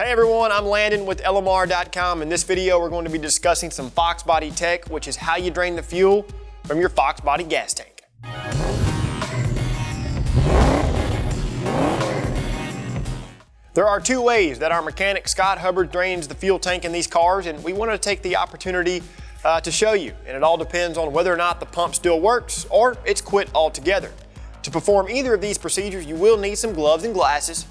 Hey everyone, I'm Landon with LMR.com. In this video, we're going to be discussing some Fox Body tech, which is how you drain the fuel from your Fox Body gas tank. There are two ways that our mechanic Scott Hubbard drains the fuel tank in these cars, and we wanted to take the opportunity to show you. And it all depends on whether or not the pump still works or it's quit altogether. To perform either of these procedures, you will need some gloves and glasses,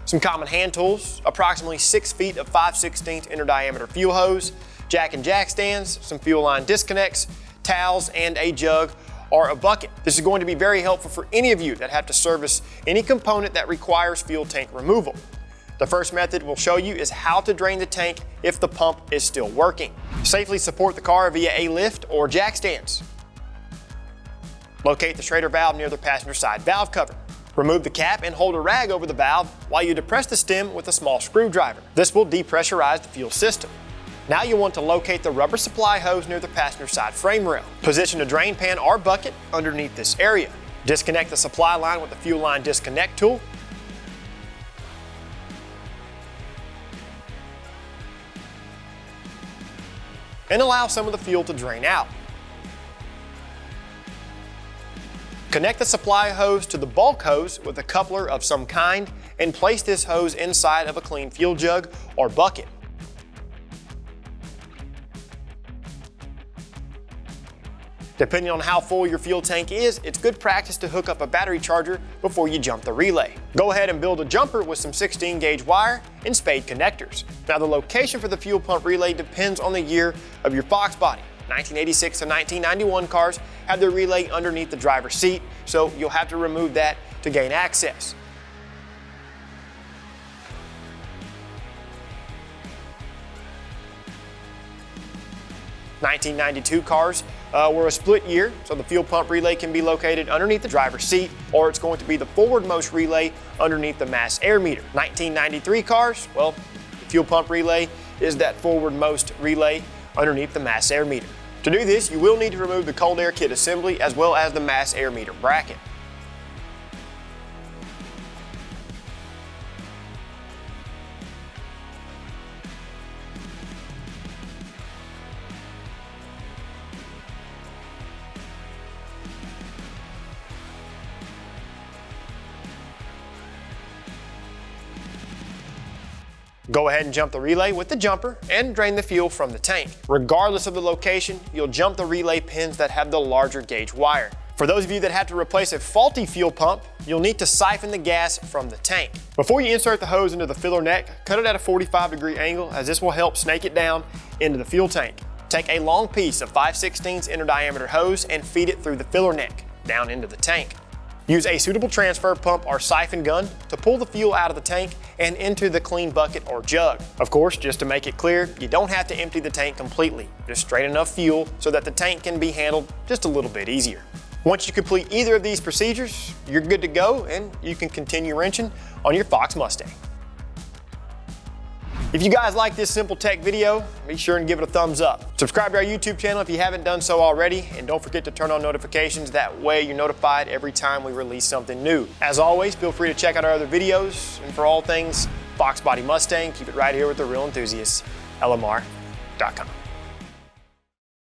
some common hand tools, approximately 6 feet of 5/16 inner diameter fuel hose, jack and jack stands, some fuel line disconnects, towels, and a jug or a bucket. This is going to be very helpful for any of you that have to service any component that requires fuel tank removal. The first method we'll show you is how to drain the tank if the pump is still working. Safely support the car via a lift or jack stands. Locate the Schrader valve near the passenger side valve cover. Remove the cap and hold a rag over the valve while you depress the stem with a small screwdriver. This will depressurize the fuel system. Now you want to locate the rubber supply hose near the passenger side frame rail. Position a drain pan or bucket underneath this area. Disconnect the supply line with the fuel line disconnect tool. And allow some of the fuel to drain out. Connect the supply hose to the bulk hose with a coupler of some kind and place this hose inside of a clean fuel jug or bucket. Depending on how full your fuel tank is, it's good practice to hook up a battery charger before you jump the relay. Go ahead and build a jumper with some 16 gauge wire and spade connectors. Now the location for the fuel pump relay depends on the year of your Fox Body. 1986 to 1991 cars have their relay underneath the driver's seat, so you'll have to remove that to gain access. '92 cars were a split year, so the fuel pump relay can be located underneath the driver's seat, or it's going to be the forwardmost relay underneath the mass air meter. 1993 cars, well, the fuel pump relay is that forwardmost relay underneath the mass air meter. To do this, you will need to remove the cold air kit assembly as well as the mass air meter bracket. Go ahead and jump the relay with the jumper and drain the fuel from the tank. Regardless of the location, you'll jump the relay pins that have the larger gauge wire. For those of you that have to replace a faulty fuel pump, you'll need to siphon the gas from the tank. Before you insert the hose into the filler neck, cut it at a 45-degree angle, as this will help snake it down into the fuel tank. Take a long piece of 5/16 inner diameter hose and feed it through the filler neck down into the tank. Use a suitable transfer pump or siphon gun to pull the fuel out of the tank and into the clean bucket or jug. Of course, just to make it clear, you don't have to empty the tank completely. Just straight enough fuel so that the tank can be handled just a little bit easier. Once you complete either of these procedures, you're good to go and you can continue wrenching on your Fox Mustang. If you guys like this simple tech video, be sure and give it a thumbs up. Subscribe to our YouTube channel if you haven't done so already, and don't forget to turn on notifications. That way you're notified every time we release something new. As always, feel free to check out our other videos, and for all things Fox Body Mustang, keep it right here with the real enthusiasts, LMR.com.